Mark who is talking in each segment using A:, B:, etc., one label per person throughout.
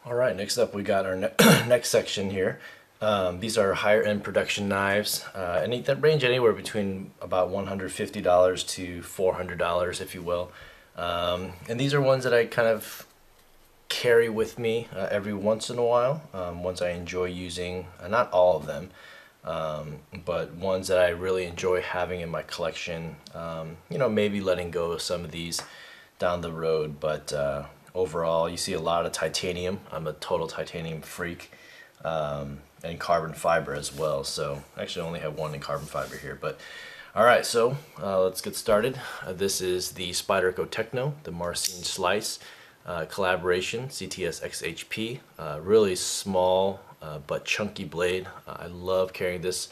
A: Alright, next up we got our next section here. These are higher end production knives, that range anywhere between about $150 to $400, if you will. And these are ones that I kind of carry with me every once in a while, ones I enjoy using, not all of them, but ones that I really enjoy having in my collection. Maybe letting go of some of these down the road, but overall you see a lot of titanium. I'm a total titanium freak, and carbon fiber as well. So actually I only have one in carbon fiber here, but alright, so let's get started. This is the Spyderco Techno, the Marcin Slice collaboration, CTS XHP. Really small but chunky blade. I love carrying this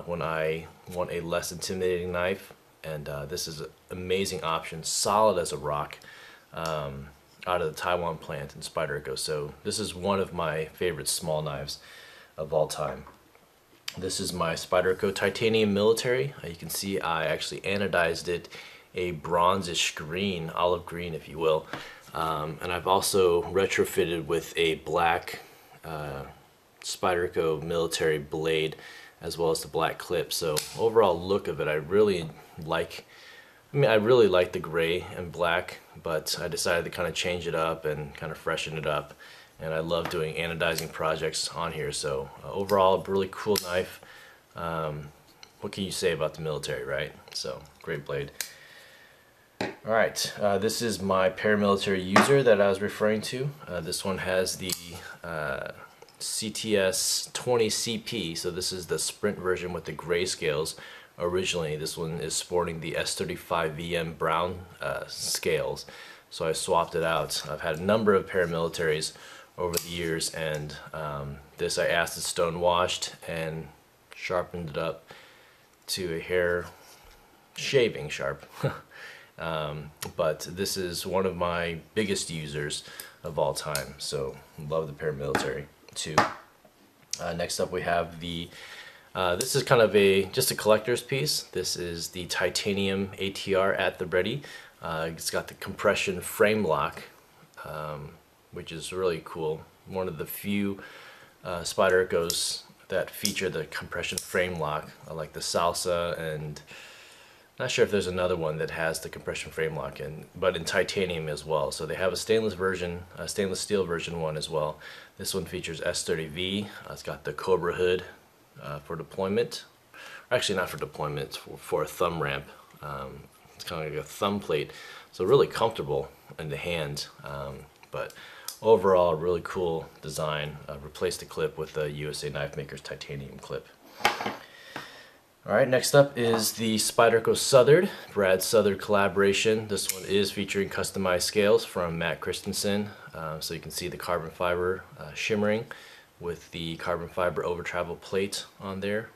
A: when I want a less intimidating knife, and this is an amazing option, solid as a rock, out of the Taiwan plant in Spyderco. So this is one of my favorite small knives of all time. This is my Spyderco Titanium Military. You can see I actually anodized it a bronzish green, olive green if you will. And I've also retrofitted with a black Spyderco military blade, as well as the black clip. So overall look of it, I really like the gray and black, but I decided to kind of change it up and kind of freshen it up. And I love doing anodizing projects on here. So overall, a really cool knife. What can you say about the military, right? So great blade. Alright, this is my paramilitary user that I was referring to. This one has the CTS 20CP, so this is the sprint version with the gray scales. Originally, this one is sporting the S35VM brown scales, so I swapped it out. I've had a number of paramilitaries over the years, and this I acid stone washed and sharpened it up to a hair shaving sharp. But this is one of my biggest users of all time, so love the paramilitary too. Next up we have the this is kind of just a collector's piece. This is the titanium ATR at the ready. It's got the compression frame lock, which is really cool. One of the few Spydercos that feature the compression frame lock, like the Salsa, and not sure if there's another one that has the compression frame lock but in titanium as well. So they have a stainless steel version one as well. This one features S30V. It's got the Cobra hood for deployment. Actually, not for deployment, it's for a thumb ramp. It's kind of like a thumb plate, so really comfortable in the hand. But overall, really cool design. Replaced the clip with the USA Knife Makers titanium clip. Alright, next up is the Spyderco Southard, Brad Southard collaboration. This one is featuring customized scales from Matt Christensen. So you can see the carbon fiber shimmering with the carbon fiber over travel plate on there.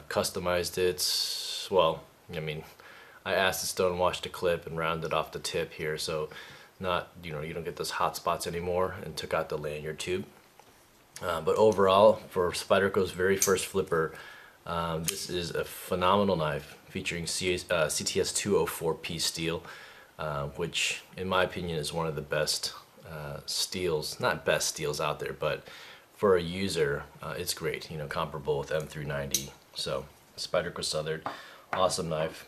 A: Customized it, well, I acid stone washed the clip and rounded off the tip here, so you don't get those hot spots anymore, and took out the lanyard tube. But overall, for Spyderco's very first flipper, this is a phenomenal knife featuring CTS 204P steel, which in my opinion is one of the best steels, not best steels out there, but for a user it's great, comparable with M390. So Spyderco Southard, awesome knife.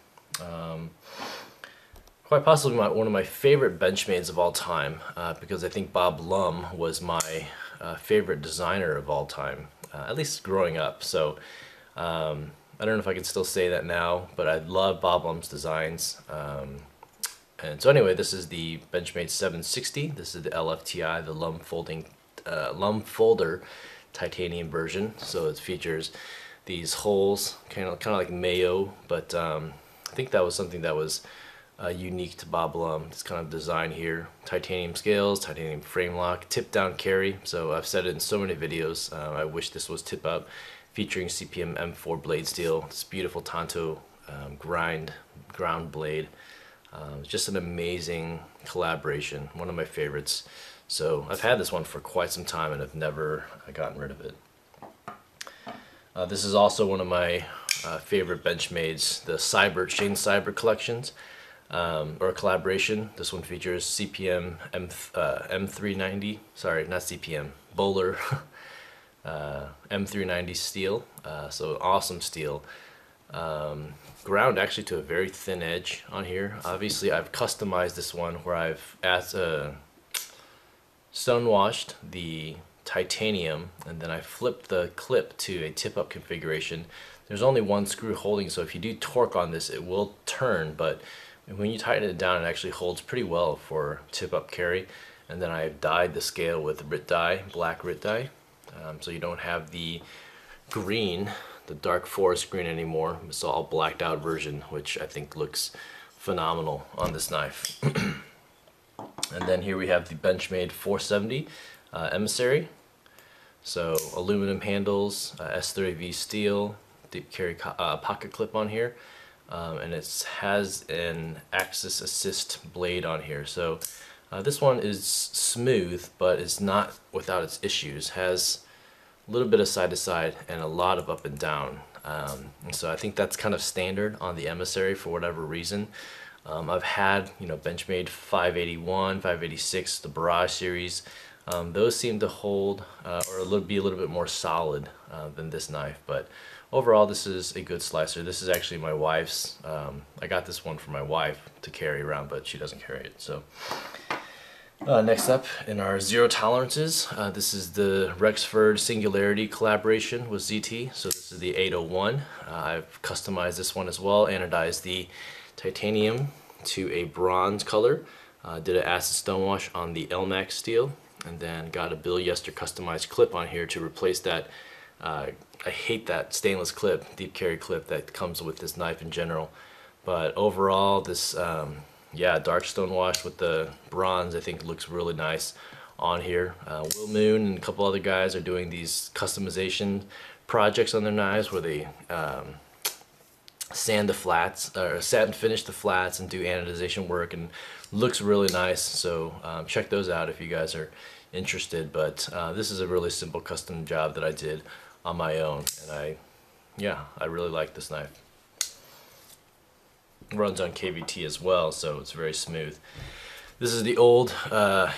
A: Quite possibly one of my favorite Benchmades of all time, because I think Bob Lum was my favorite designer of all time, at least growing up. So I don't know if I can still say that now, but I love Bob Lum's designs. And so anyway, this is the Benchmade 760. This is the LFTI, the Lum Folder titanium version. So it features these holes, kind of like Mayo, but I think that was something that was unique to Bob Lum. This kind of design here, titanium scales, titanium frame lock, tip down carry. So I've said it in so many videos. I wish this was tip up, featuring CPM M4 blade steel. This beautiful Tanto ground blade. Just an amazing collaboration, one of my favorites. So I've had this one for quite some time and I've never gotten rid of it. This is also one of my favorite Benchmades, the Shane Seibert collections. or a collaboration. This one features CPM M390, sorry, not CPM, Bowler M390 steel, so awesome steel. Ground actually to a very thin edge on here. Obviously I've customized this one where I've stonewashed the titanium, and then I flipped the clip to a tip-up configuration. There's only one screw holding, so if you do torque on this it will turn, but when you tighten it down it actually holds pretty well for tip-up carry. And then I've dyed the scale with RIT dye, black RIT dye, so you don't have the green, the dark forest green anymore. It's all blacked out version, which I think looks phenomenal on this knife. And then here we have the Benchmade 470 Emissary. So aluminum handles, S30V steel, deep carry pocket clip on here, and it has an axis assist blade on here. So this one is smooth, but it's not without its issues. Has a little bit of side to side and a lot of up and down. And so I think that's kind of standard on the Emissary for whatever reason. I've had, Benchmade 581, 586, the Barrage series. Those seem to hold or be a little bit more solid than this knife, but overall this is a good slicer. This is actually my wife's. I got this one for my wife to carry around, but she doesn't carry it. So next up in our zero tolerances, this is the Rexford Singularity collaboration with ZT. So this is the 801. I've customized this one as well, anodized the titanium to a bronze color, did an acid stonewash on the Elmax steel, and then got a Bill Yester customized clip on here to replace that. I hate that stainless clip, deep carry clip that comes with this knife in general, but overall this dark stonewash with the bronze I think looks really nice on here. Will Moon and a couple other guys are doing these customization projects on their knives where they sand the flats, or sand finish the flats and do anodization work, and looks really nice. So check those out if you guys are interested. But this is a really simple custom job that I did on my own, and I really like this knife. Runs on KVT as well, so it's very smooth. This is the old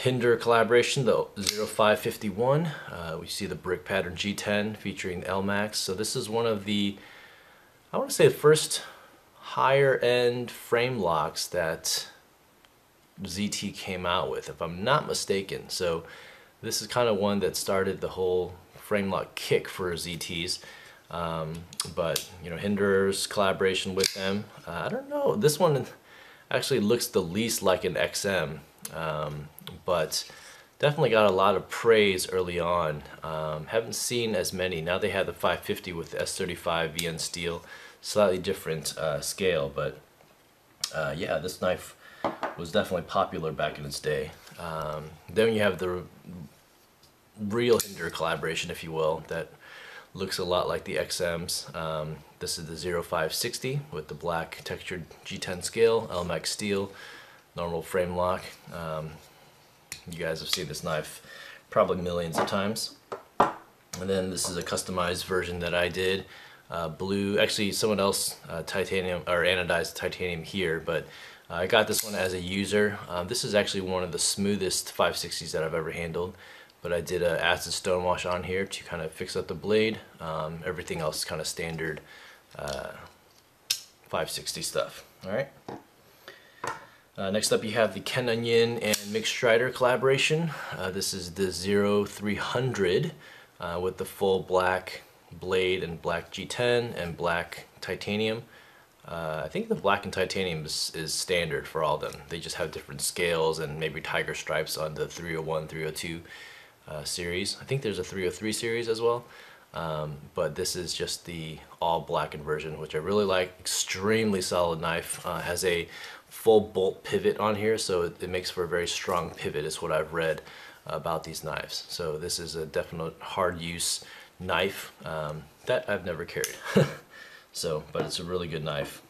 A: Hinder collaboration, the 0551. We see the brick pattern G10 featuring the Elmax. So this is one of the, I want to say, the first higher end frame locks that ZT came out with, if I'm not mistaken. So this is kind of one that started the whole frame lock kick for ZTs. But Hinder's collaboration with them, I don't know, this one actually looks the least like an XM, but definitely got a lot of praise early on. Haven't seen as many. Now they have the 550 with the S35 VN steel, slightly different scale, but yeah, this knife was definitely popular back in its day. Then you have the real Hinder collaboration, if you will, that looks a lot like the XMs. This is the 0560 with the black textured G10 scale, Elmax steel, normal frame lock. You guys have seen this knife probably millions of times. And then this is a customized version that I did. Blue, actually someone else titanium or anodized titanium here, but I got this one as a user. This is actually one of the smoothest 560s that I've ever handled. But I did an acid stonewash on here to kind of fix up the blade. Everything else is kind of standard 560 stuff. All right. Next up, you have the Ken Onion and Mick Strider collaboration. This is the 0300 with the full black blade and black G10 and black titanium. I think the black and titanium is standard for all of them. They just have different scales and maybe tiger stripes on the 301, 302 series. I think there's a 303 series as well, but this is just the all blackened version, which I really like. Extremely solid knife. Has a full bolt pivot on here, so it makes for a very strong pivot, is what I've read about these knives. So this is a definite hard use knife that I've never carried. So, but it's a really good knife.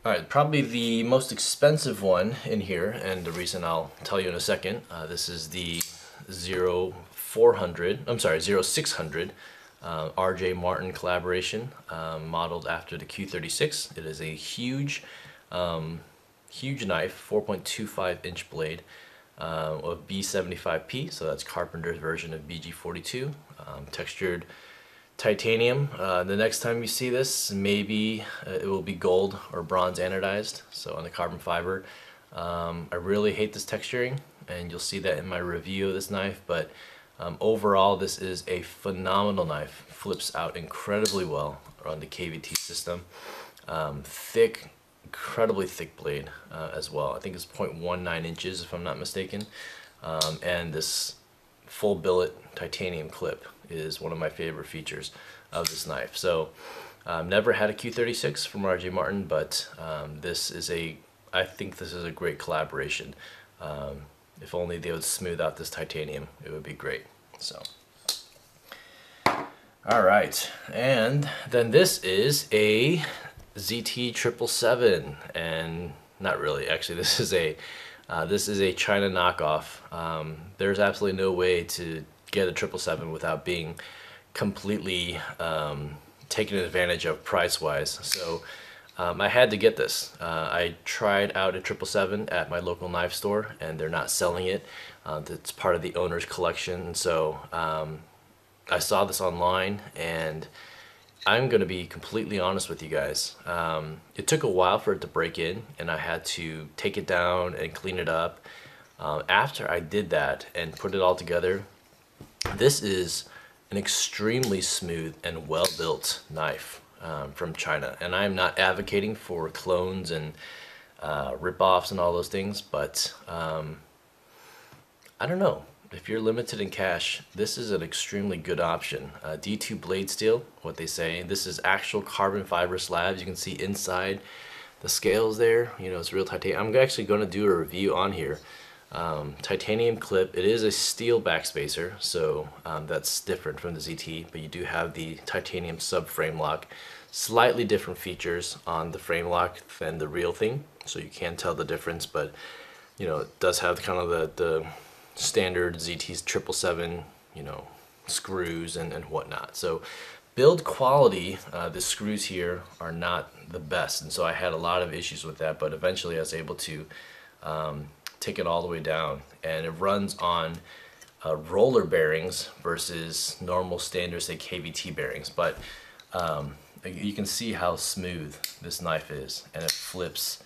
A: Alright, probably the most expensive one in here, and the reason I'll tell you in a second, this is the 0600 RJ Martin collaboration, modeled after the Q36. It is a huge Huge knife, 4.25 inch blade of B75P, so that's Carpenter's version of BG42, textured titanium. The next time you see this, maybe it will be gold or bronze anodized, so on the carbon fiber. I really hate this texturing, and you'll see that in my review of this knife, but overall this is a phenomenal knife. Flips out incredibly well on the KVT system. Thick, incredibly thick blade as well. I think it's 0.19 inches if I'm not mistaken. And this full billet titanium clip is one of my favorite features of this knife. So never had a Q36 from RJ Martin, but I think this is a great collaboration. If only they would smooth out this titanium, it would be great. So, all right, and then this is a ZT 777, and not really. Actually, this is a China knockoff. There's absolutely no way to get a 777 without being completely taken advantage of price-wise. So I had to get this. I tried out a 777 at my local knife store, and they're not selling it. It's part of the owner's collection. So I saw this online, and I'm going to be completely honest with you guys. It took a while for it to break in, and I had to take it down and clean it up. After I did that and put it all together, this is an extremely smooth and well-built knife from China. And I'm not advocating for clones and rip-offs and all those things, but I don't know. If you're limited in cash, this is an extremely good option. D2 blade steel, what they say. This is actual carbon fiber slabs. You can see inside the scales there. You know, it's real titanium. I'm actually going to do a review on here. Titanium clip. It is a steel backspacer, so that's different from the ZT, but you do have the titanium subframe lock. Slightly different features on the frame lock than the real thing, so you can tell the difference, but you know, it does have kind of the standard ZT's 777, you know, screws and whatnot. So build quality, the screws here are not the best, and so I had a lot of issues with that, but eventually I was able to take it all the way down, and it runs on roller bearings versus normal standard, say, KVT bearings. But you can see how smooth this knife is, and it flips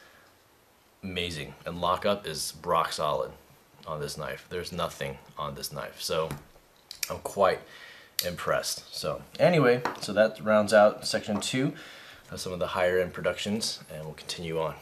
A: amazing, and lockup is rock solid on this knife. There's nothing on this knife, so I'm quite impressed. So anyway, so that rounds out section 2 of some of the higher end productions, and we'll continue on.